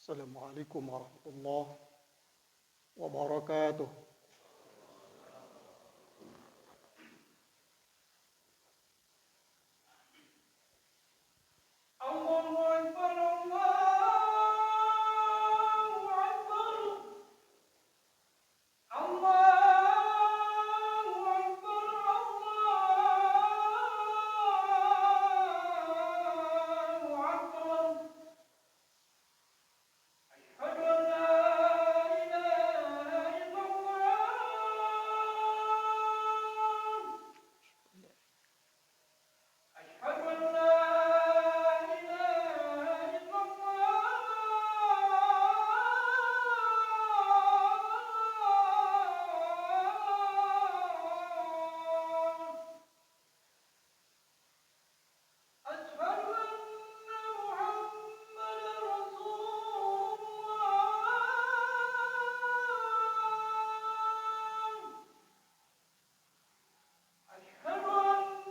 Assalamualaikum warahmatullahi wabarakatuh. Allahu Akbar, Allahu Akbar, Allahu Akbar, Allahu Akbar. Asyhadu an la ilaha illallah. Asyhadu an la ilaha illallah. Asyhadu anna Muhammadar Rasulullah. Asyhadu anna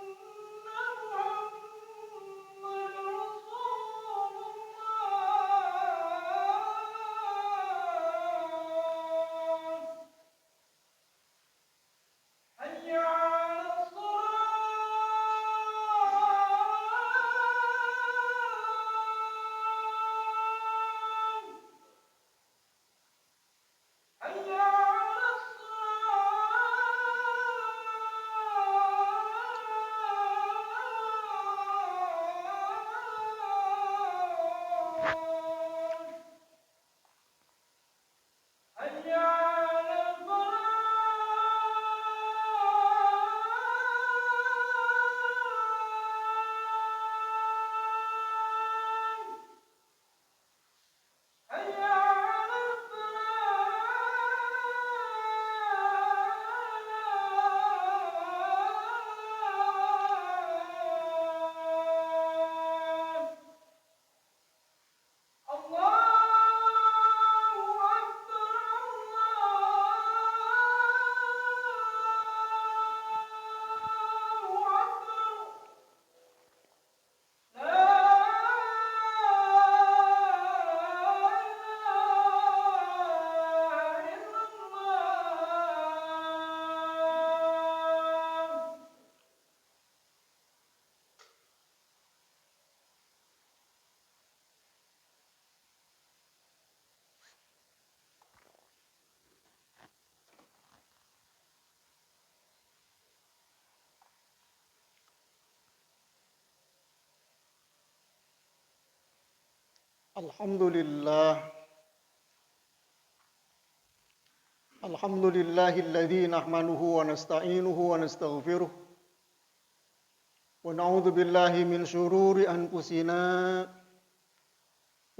Muhammadar Rasulullah. Hayya 'alas shalah. Hayya 'alas shalah. Hayya 'alal falah. Hayya 'alal falah. Allahu Akbar, Allahu Akbar. La ilaha illallah. Alhamdulillah. Alhamdulillahilladzi nahmaduhu wa nasta'inuhu wa nastaghfiruh. Wa na'udzu billahi min syururi anfusina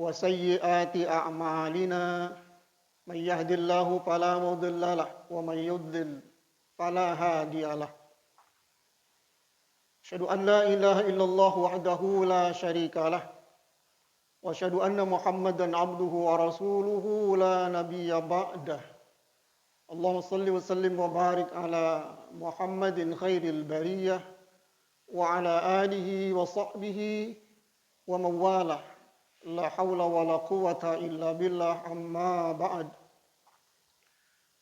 wa sayyiati a'malina. Man yahdihillahu fala mudilla lahu wa man yudlil fala hadiyalah. Asyhadu an la ilaha illallah wahdahu la syarika lah. Wa asyhadu anna Muhammadan abduhu wa rasuluhu la nabiyya ba'dah. Allahumma salli wa sallim wa barik ala Muhammadin khairil bariyah wa ala alihi wa sahbihi wa man walah. La haula wa la quwwata illa billah, amma ba'd.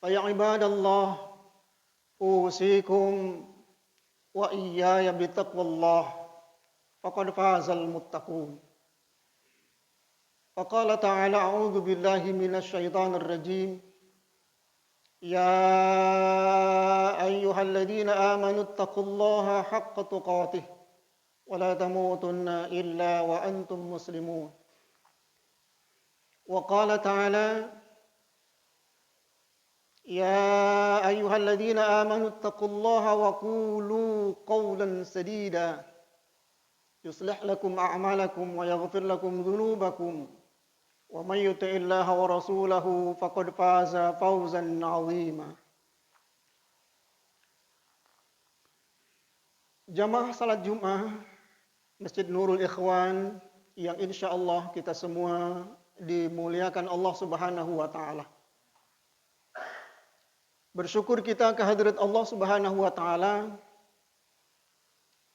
Fa ya ibadallah, usikum wa iyaya bitaqwallah. Faqad fazal muttaqun. فقال تعالى: أعوذ بالله من الشيطان الرجيم. يا أيها الذين آمنوا اتقوا الله حق تقاته ولا تموتن إلا وأنتم مسلمون. وقال تعالى: يا أيها الذين آمنوا اتقوا الله وقولوا قولا سديدا يصلح لكم أعمالكم ويغفر لكم ذنوبكم ومن يطع الله ورسوله فقد فاز فوزا عظيما. Jamaah salat Jumat Masjid Nurul Ikhwan yang insya Allah kita semua dimuliakan Allah Subhanahu wa Ta'ala. Bersyukur kita kehadirat Allah Subhanahu wa Ta'ala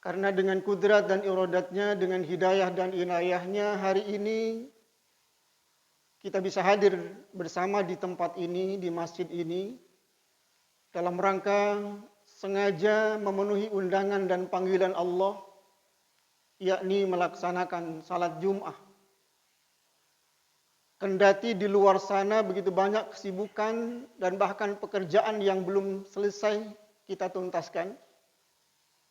karena dengan kudrat dan iradatnya, dengan hidayah dan inayahnya, hari ini kita bisa hadir bersama di tempat ini, di masjid ini, dalam rangka sengaja memenuhi undangan dan panggilan Allah, yakni melaksanakan salat Jum'ah. Kendati di luar sana begitu banyak kesibukan dan bahkan pekerjaan yang belum selesai kita tuntaskan.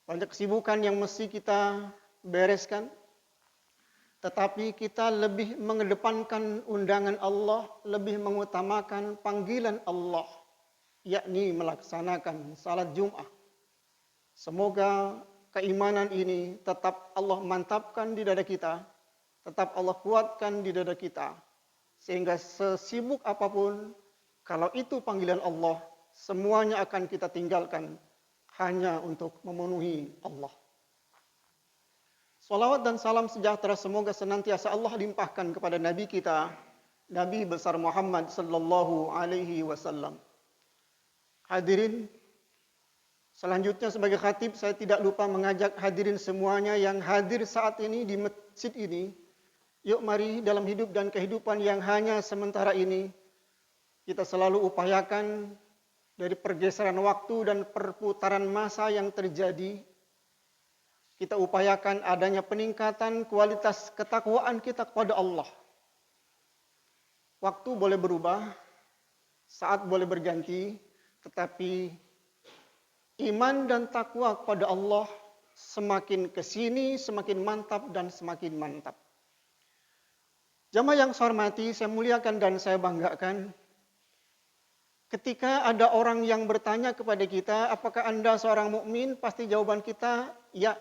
Banyak kesibukan yang mesti kita bereskan. Tetapi kita lebih mengedepankan undangan Allah, lebih mengutamakan panggilan Allah, yakni melaksanakan salat Jum'ah. Semoga keimanan ini tetap Allah mantapkan di dada kita, tetap Allah kuatkan di dada kita, sehingga sesibuk apapun, kalau itu panggilan Allah, semuanya akan kita tinggalkan hanya untuk memenuhi Allah. Salawat dan salam sejahtera semoga senantiasa Allah limpahkan kepada Nabi kita, Nabi besar Muhammad sallallahu alaihi wasallam. Hadirin, selanjutnya sebagai khatib saya tidak lupa mengajak hadirin semuanya yang hadir saat ini di masjid ini. Yuk mari dalam hidup dan kehidupan yang hanya sementara ini, kita selalu upayakan dari pergeseran waktu dan perputaran masa yang terjadi, kita upayakan adanya peningkatan kualitas ketakwaan kita kepada Allah. Waktu boleh berubah, saat boleh berganti, tetapi iman dan takwa kepada Allah semakin kesini, semakin mantap dan semakin mantap. Jamaah yang saya hormati, saya muliakan dan saya banggakan. Ketika ada orang yang bertanya kepada kita, apakah Anda seorang mukmin? Pasti jawaban kita, ya.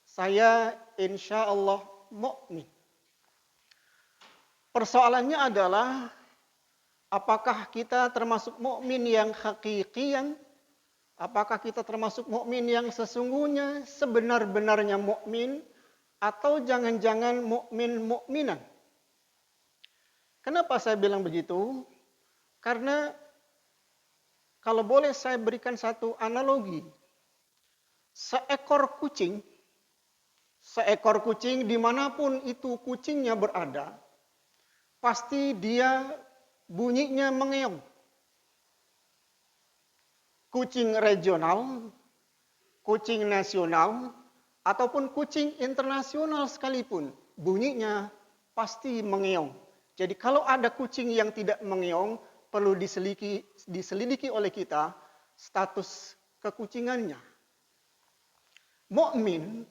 Saya insya Allah mukmin. Persoalannya adalah apakah kita termasuk mukmin yang hakikian? Apakah kita termasuk mukmin yang sesungguhnya sebenar-benarnya mukmin atau jangan-jangan mukminan? Kenapa saya bilang begitu? Karena kalau boleh saya berikan satu analogi. Seekor kucing dimanapun itu kucingnya berada, pasti dia bunyinya mengeong. Kucing regional, kucing nasional, ataupun kucing internasional sekalipun, bunyinya pasti mengeong. Jadi kalau ada kucing yang tidak mengeong, perlu diselidiki oleh kita status kekucingannya. Mukmin,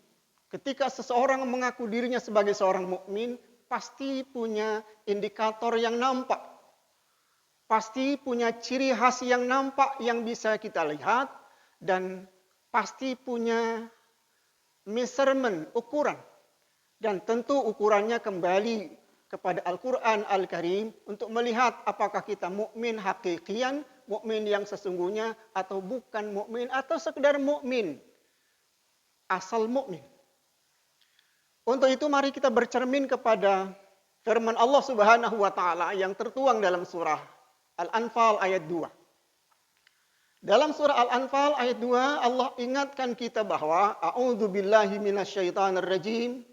ketika seseorang mengaku dirinya sebagai seorang mukmin, pasti punya indikator yang nampak. Pasti punya ciri khas yang nampak yang bisa kita lihat, dan pasti punya measurement, ukuran. Dan tentu ukurannya kembali kepada Al-Quran Al-Karim untuk melihat apakah kita mukmin hakikian, mukmin yang sesungguhnya, atau bukan mukmin, atau sekedar mukmin, asal mukmin. Untuk itu mari kita bercermin kepada firman Allah Subhanahu wa taala yang tertuang dalam surah Al-Anfal ayat 2. Dalam surah Al-Anfal ayat 2 Allah ingatkan kita bahwa a'udzubillahi minasyaitonir rajim.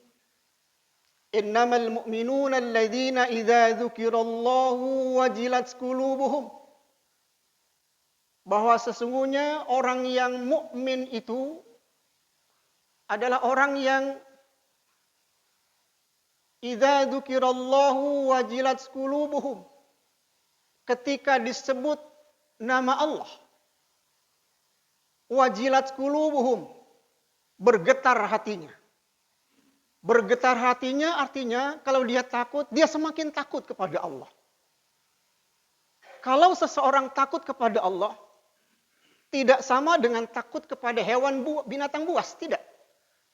Innamal mu'minuna alladzina idza dzukirallahu wajilat qulubuhum. Bahwa sesungguhnya orang yang mukmin itu adalah orang yang idza dzukirallahu wajilat qulubuhum. Ketika disebut nama Allah, wajilat qulubuhum, bergetar hatinya. Bergetar hatinya artinya kalau dia takut, dia semakin takut kepada Allah. Kalau seseorang takut kepada Allah, tidak sama dengan takut kepada hewan binatang buas, tidak.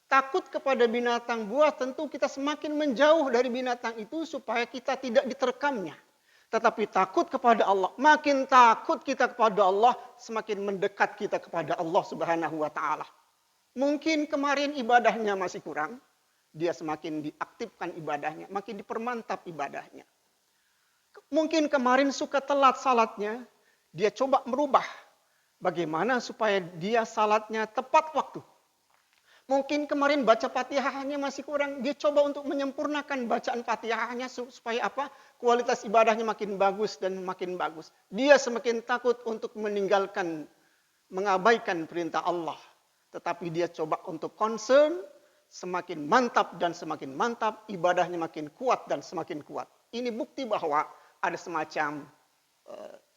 Takut kepada binatang buas tentu kita semakin menjauh dari binatang itu supaya kita tidak diterkamnya. Tetapi takut kepada Allah, makin takut kita kepada Allah, semakin mendekat kita kepada Allah Subhanahu wa taala. Mungkin kemarin ibadahnya masih kurang, dia semakin diaktifkan ibadahnya, makin dipermantap ibadahnya. Mungkin kemarin suka telat salatnya, dia coba merubah bagaimana supaya dia salatnya tepat waktu. Mungkin kemarin baca Fatihahnya masih kurang, dia coba untuk menyempurnakan bacaan Fatihahnya supaya apa? Kualitas ibadahnya makin bagus dan makin bagus. Dia semakin takut untuk mengabaikan perintah Allah. Tetapi dia coba untuk concern, semakin mantap, ibadahnya makin kuat dan semakin kuat. Ini bukti bahwa ada semacam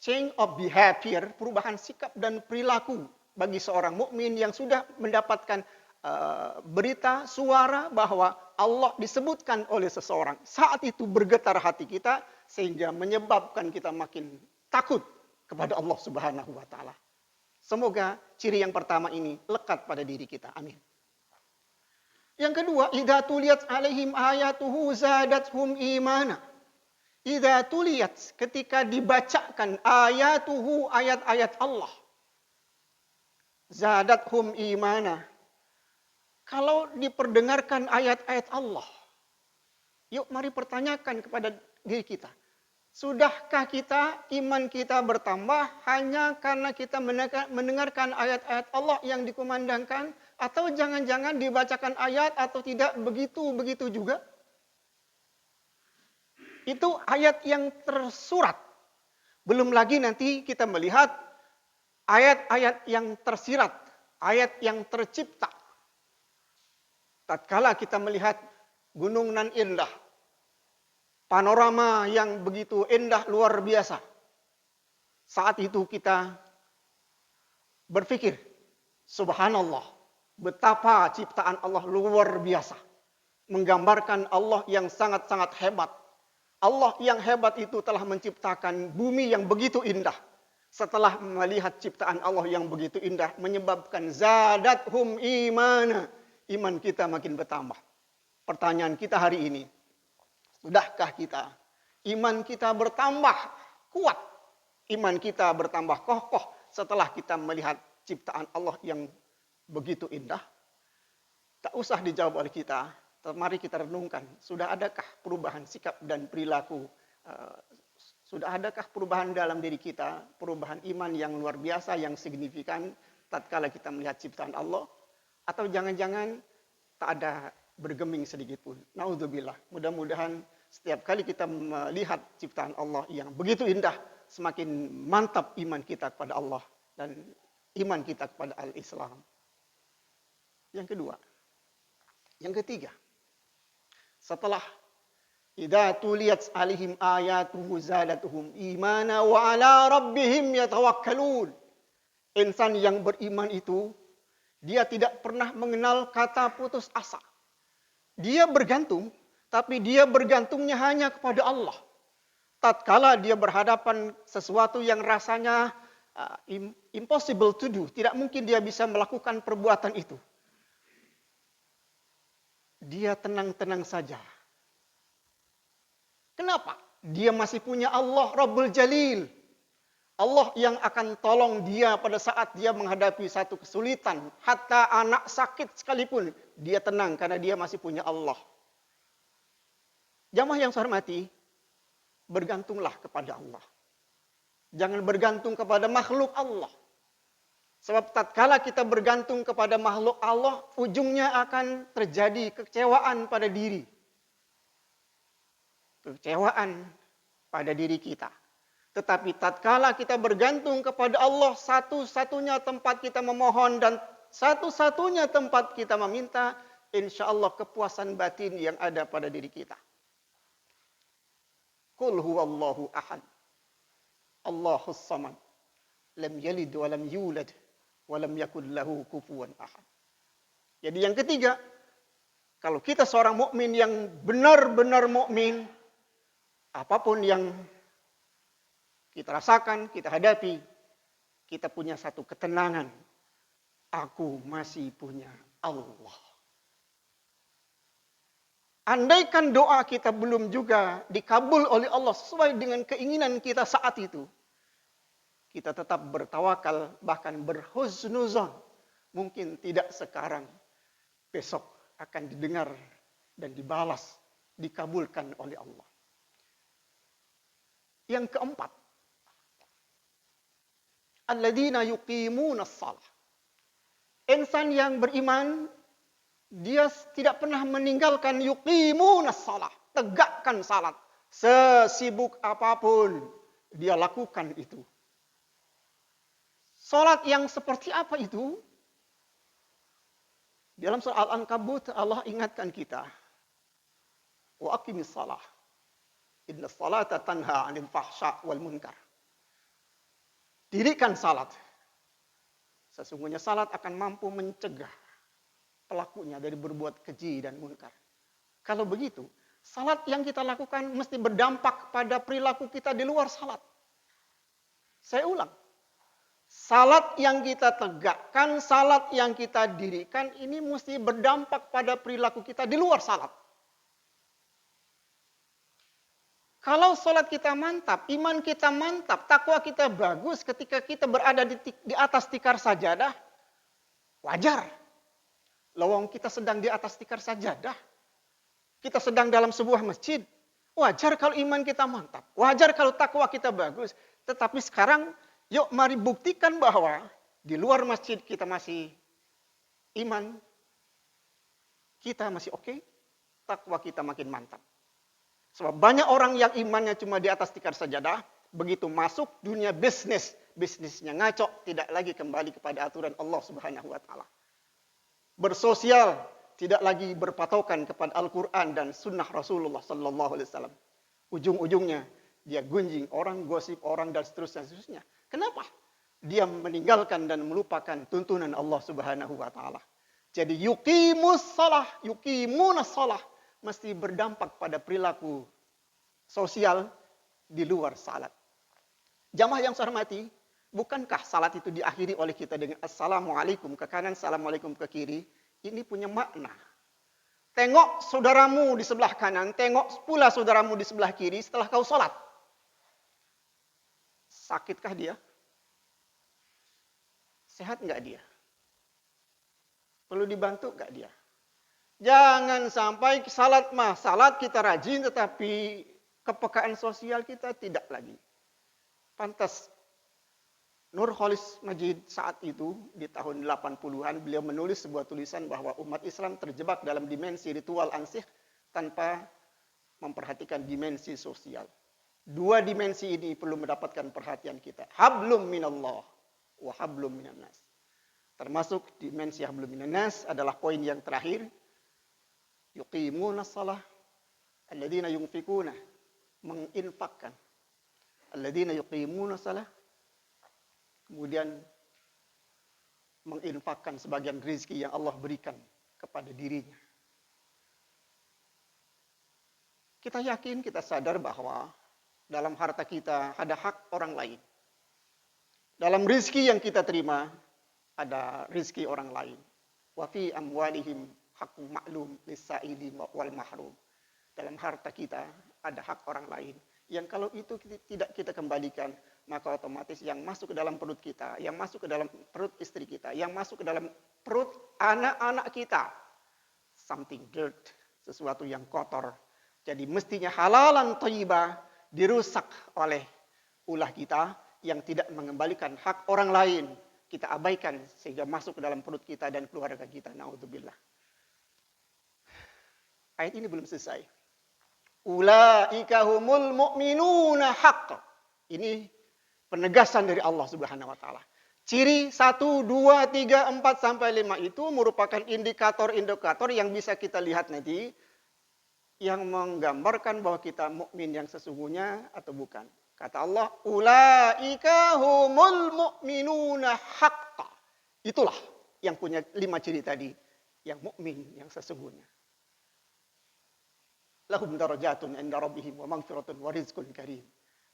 change of behavior, perubahan sikap dan perilaku bagi seorang mukmin yang sudah mendapatkan berita, suara bahwa Allah disebutkan oleh seseorang. Saat itu bergetar hati kita sehingga menyebabkan kita makin takut kepada Allah Subhanahu wa taala. Semoga ciri yang pertama ini lekat pada diri kita. Amin. Yang kedua, idza tuliyat alaihim ayatuhu zadathum imana. Idza tuliyat, ketika dibacakan ayatuhu, ayat-ayat Allah, zadathum imana. Kalau diperdengarkan ayat-ayat Allah, yuk mari pertanyakan kepada diri kita. Sudahkah iman kita bertambah hanya karena kita mendengarkan ayat-ayat Allah yang dikumandangkan? Atau jangan-jangan dibacakan ayat atau tidak begitu juga? Itu ayat yang tersurat. Belum lagi nanti kita melihat ayat-ayat yang tersirat, ayat yang tercipta. Tatkala kita melihat gunung nan indah, panorama yang begitu indah luar biasa. Saat itu kita berpikir, subhanallah, betapa ciptaan Allah luar biasa. Menggambarkan Allah yang sangat-sangat hebat. Allah yang hebat itu telah menciptakan bumi yang begitu indah. Setelah melihat ciptaan Allah yang begitu indah, menyebabkan zadathum imana. Iman kita makin bertambah. Pertanyaan kita hari ini, sudahkah iman kita bertambah kuat? Iman kita bertambah kokoh setelah kita melihat ciptaan Allah yang begitu indah? Tak usah dijawab oleh kita, mari kita renungkan. Sudah adakah perubahan sikap dan perilaku? Sudah adakah perubahan dalam diri kita? Perubahan iman yang luar biasa, yang signifikan tatkala kita melihat ciptaan Allah? Atau jangan-jangan tak ada bergeming sedikit pun. Naudzubillah. Mudah-mudahan setiap kali kita melihat ciptaan Allah yang begitu indah, semakin mantap iman kita kepada Allah dan iman kita kepada al-Islam. Yang kedua. Yang ketiga. Setelah idza tuliyat alaihim ayatuhu zadatuhum imana wa ala rabbihim yatawakkalun. Insan yang beriman itu dia tidak pernah mengenal kata putus asa. Dia bergantung, tapi dia bergantungnya hanya kepada Allah. Tatkala dia berhadapan sesuatu yang rasanya impossible to do, tidak mungkin dia bisa melakukan perbuatan itu. Dia tenang-tenang saja. Kenapa? Dia masih punya Allah Rabbul Jalil. Allah yang akan tolong dia pada saat dia menghadapi satu kesulitan. Hatta anak sakit sekalipun, dia tenang karena dia masih punya Allah. Jamaah yang saya hormati, bergantunglah kepada Allah. Jangan bergantung kepada makhluk Allah. Sebab tatkala kita bergantung kepada makhluk Allah, ujungnya akan terjadi kekecewaan pada diri. Kekecewaan pada diri kita. Tetapi tatkala kita bergantung kepada Allah, satu-satunya tempat kita memohon dan satu-satunya tempat kita meminta, insya Allah kepuasan batin yang ada pada diri kita. Qul huwallahu ahad. Allahus samad. Lam yalid wa lam yulad wa lam yakul lahu kufuwan ahad. Jadi yang ketiga, kalau kita seorang mukmin yang benar-benar mukmin, apapun yang kita rasakan, kita hadapi, kita punya satu ketenangan. Aku masih punya Allah. Andaikan doa kita belum juga dikabul oleh Allah sesuai dengan keinginan kita saat itu, kita tetap bertawakal, bahkan berhusnuzon. Mungkin tidak sekarang, besok akan didengar dan dibalas, dikabulkan oleh Allah. Yang keempat, alladzina yuqimuna shalah. Insan yang beriman Dia tidak pernah meninggalkan yuqimunas shalah, tegakkan salat. Sesibuk apapun dia lakukan itu. Salat yang seperti apa itu? Dalam surah Al-Ankabut Allah ingatkan kita. Wa aqimis shalah. Inna salata tanha 'anil fahsya wal munkar. Dirikan salat. Sesungguhnya salat akan mampu mencegah pelakunya dari berbuat keji dan munkar. Kalau begitu, salat yang kita lakukan mesti berdampak pada perilaku kita di luar salat. Saya ulang. Salat yang kita tegakkan, salat yang kita dirikan, ini mesti berdampak pada perilaku kita di luar salat. Kalau salat kita mantap, iman kita mantap, takwa kita bagus ketika kita berada di atas tikar sajadah, wajar. Lawang kita sedang di atas tikar sajadah. Kita sedang dalam sebuah masjid. Wajar kalau iman kita mantap. Wajar kalau takwa kita bagus. Tetapi sekarang, yuk mari buktikan bahwa di luar masjid kita masih iman. Kita masih oke. Takwa kita makin mantap. Sebab banyak orang yang imannya cuma di atas tikar sajadah. Begitu masuk dunia bisnis. Bisnisnya ngaco. Tidak lagi kembali kepada aturan Allah Subhanahu wa ta'ala. Bersosial, tidak lagi berpatokan kepada Al-Quran dan Sunnah Rasulullah Sallallahu Alaihi Wasallam. Ujung-ujungnya dia gunjing orang, gosip orang dan seterusnya. Kenapa? Dia meninggalkan dan melupakan tuntunan Allah Subhanahu Wa Taala. Jadi yuqimus salah, yuqimunas salah mesti berdampak pada perilaku sosial di luar salat. Jamaah yang saya hormati, bukankah salat itu diakhiri oleh kita dengan assalamualaikum ke kanan, assalamualaikum ke kiri? Ini punya makna. Tengok saudaramu di sebelah kanan, tengok pula saudaramu di sebelah kiri setelah kau salat. Sakitkah dia? Sehat enggak dia? Perlu dibantu enggak dia? Jangan sampai salat kita rajin tetapi kepekaan sosial kita tidak lagi. Pantas Nurholis Majid saat itu di tahun 80-an beliau menulis sebuah tulisan bahwa umat Islam terjebak dalam dimensi ritual ansih tanpa memperhatikan dimensi sosial. Dua dimensi ini perlu mendapatkan perhatian kita. Hablum minallah wa hablum minan nas. Termasuk dimensi hablum minan nas adalah poin yang terakhir. Yuqimunas salah alladzina yunfikuna, menginfakkan. Alladzina yuqimunas salah, kemudian menginfakkan sebagian rezeki yang Allah berikan kepada dirinya. Kita yakin, kita sadar bahwa dalam harta kita ada hak orang lain. Dalam rezeki yang kita terima ada rezeki orang lain. Wa fi amwalihim haqqun ma'lum lis-sa'ili wal mahrum. Dalam harta kita ada hak orang lain. Yang kalau itu tidak kita kembalikan, maka otomatis yang masuk ke dalam perut kita, yang masuk ke dalam perut istri kita, yang masuk ke dalam perut anak-anak kita, something dirt, sesuatu yang kotor. Jadi mestinya halalan thayyibah dirusak oleh ulah kita yang tidak mengembalikan hak orang lain. Kita abaikan sehingga masuk ke dalam perut kita dan keluarga kita. Na'udzubillah. Ayat ini belum selesai. Ulaika humul mu'minuna haqq. Ini penegasan dari Allah Subhanahu wa taala. Ciri 1, 2, 3, 4 sampai 5 itu merupakan indikator-indikator yang bisa kita lihat nanti yang menggambarkan bahwa kita mukmin yang sesungguhnya atau bukan. Kata Allah, ulaika humul mu'minuna haqq. Itulah yang punya 5 ciri tadi, yang mukmin yang sesungguhnya. Lahum darajatun 'inda rabbihim wa maghfiratun wa rizqun karim.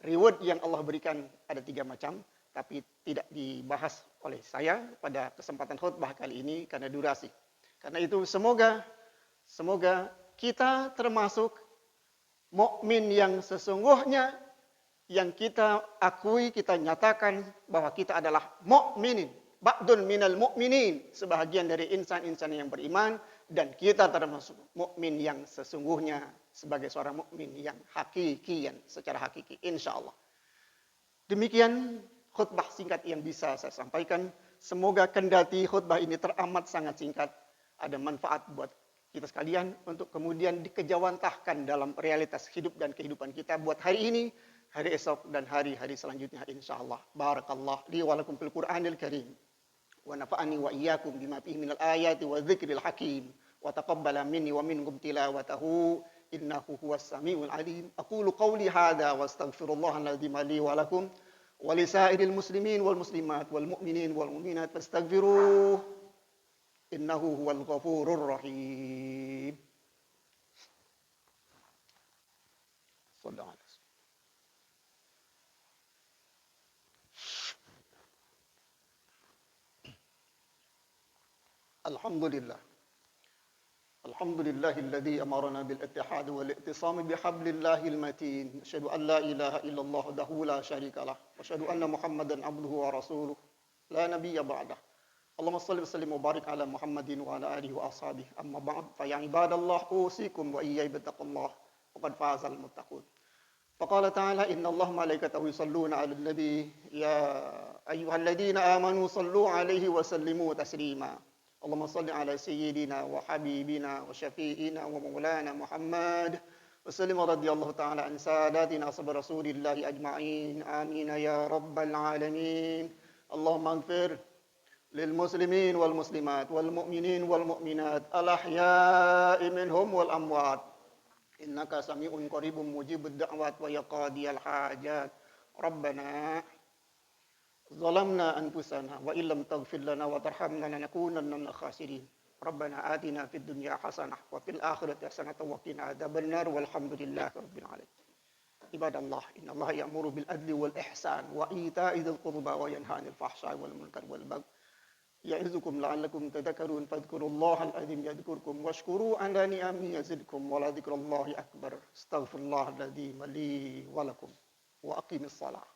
Reward yang Allah berikan ada 3 macam, tapi tidak dibahas oleh saya pada kesempatan khutbah kali ini karena durasi. Karena itu semoga kita termasuk mukmin yang sesungguhnya, yang kita akui, kita nyatakan bahwa kita adalah mukminin, ba'dun minal mukminin, sebahagian dari insan-insan yang beriman, dan kita termasuk mukmin yang sesungguhnya sebagai seorang mukmin yang hakikian, secara hakiki, insyaallah. Demikian khutbah singkat yang bisa saya sampaikan. Semoga kendati khutbah ini teramat sangat singkat, ada manfaat buat kita sekalian untuk kemudian dikejawantahkan dalam realitas hidup dan kehidupan kita buat hari ini, hari esok, dan hari-hari selanjutnya insyaallah. Barakallah li wa lakum fil Qur'anil Karim. Wa nafa'ani wa iyyakum bima fihi minal ayati wa dzikril hakim. Wa taqabbala minni wa minkum tilawatahu innahu huwas samiul alim. Aqulu qawli hadza wa astaghfirullahal ladzim li wa lakum wa lisairil muslimin wal muslimat wal mu'minin wal mu'minat fastaghfiruh innahu huwal ghafurur rahim. Sallallahu alaihi wasallam. Alhamdulillah. Alhamdulillahilladzi amarna bil ittihad wal i'tisam bihablillahil matin. Asyhadu an la ilaha illallah wahdahu la syarikalah wa asyhadu anna Muhammadan abduhu wa rasuluh la nabiyya ba'dah. Allahumma shalli wa sallim wa barik ala Muhammadin wa ala alihi wa ashabihi. Amma ba'd fa ya ibadallah usikum wa iyya bittaqullah faqad fazal muttaqun. Faqala ta'ala inna Allaha malaikatahu yusalluna 'alan nabi ya ayyuhalladzina amanu sallu 'alaihi wa sallimu taslima. Allahumma salli ala sayyidina wa habibina wa syafi'ina wa maulana Muhammad wa sallim radhiyallahu ta'ala an sadatina ashabi rasulillahi ajma'in. Amin ya rabbal alamin. Allahumma ighfir lil muslimin wal muslimat wal mu'minin wal mu'minat al ahya'i minhum wal amwat. Innaka sami'un qaribun mujibud da'wat wa ya qadiyal hajat. Rabbana ظلمنا أنفسنا وإن لم تغفر لنا وترحمنا لنكونن من الخاسرين. ربنا آتنا في الدنيا حسنة وفي الآخرة حسنة وقنا عذاب النار والحمد لله رب العالمين. عباد الله إن الله يأمر بالعدل والإحسان وإيتاء ذي القربى وينهى عن الفحشاء والمنكر والبغي يعظكم لعلكم تذكرون فاذكروا الله العظيم يذكركم واشكروا على نعمه يزدكم ولذكر الله أكبر. استغفر الله العظيم لي ولكم وأقيم الصلاة.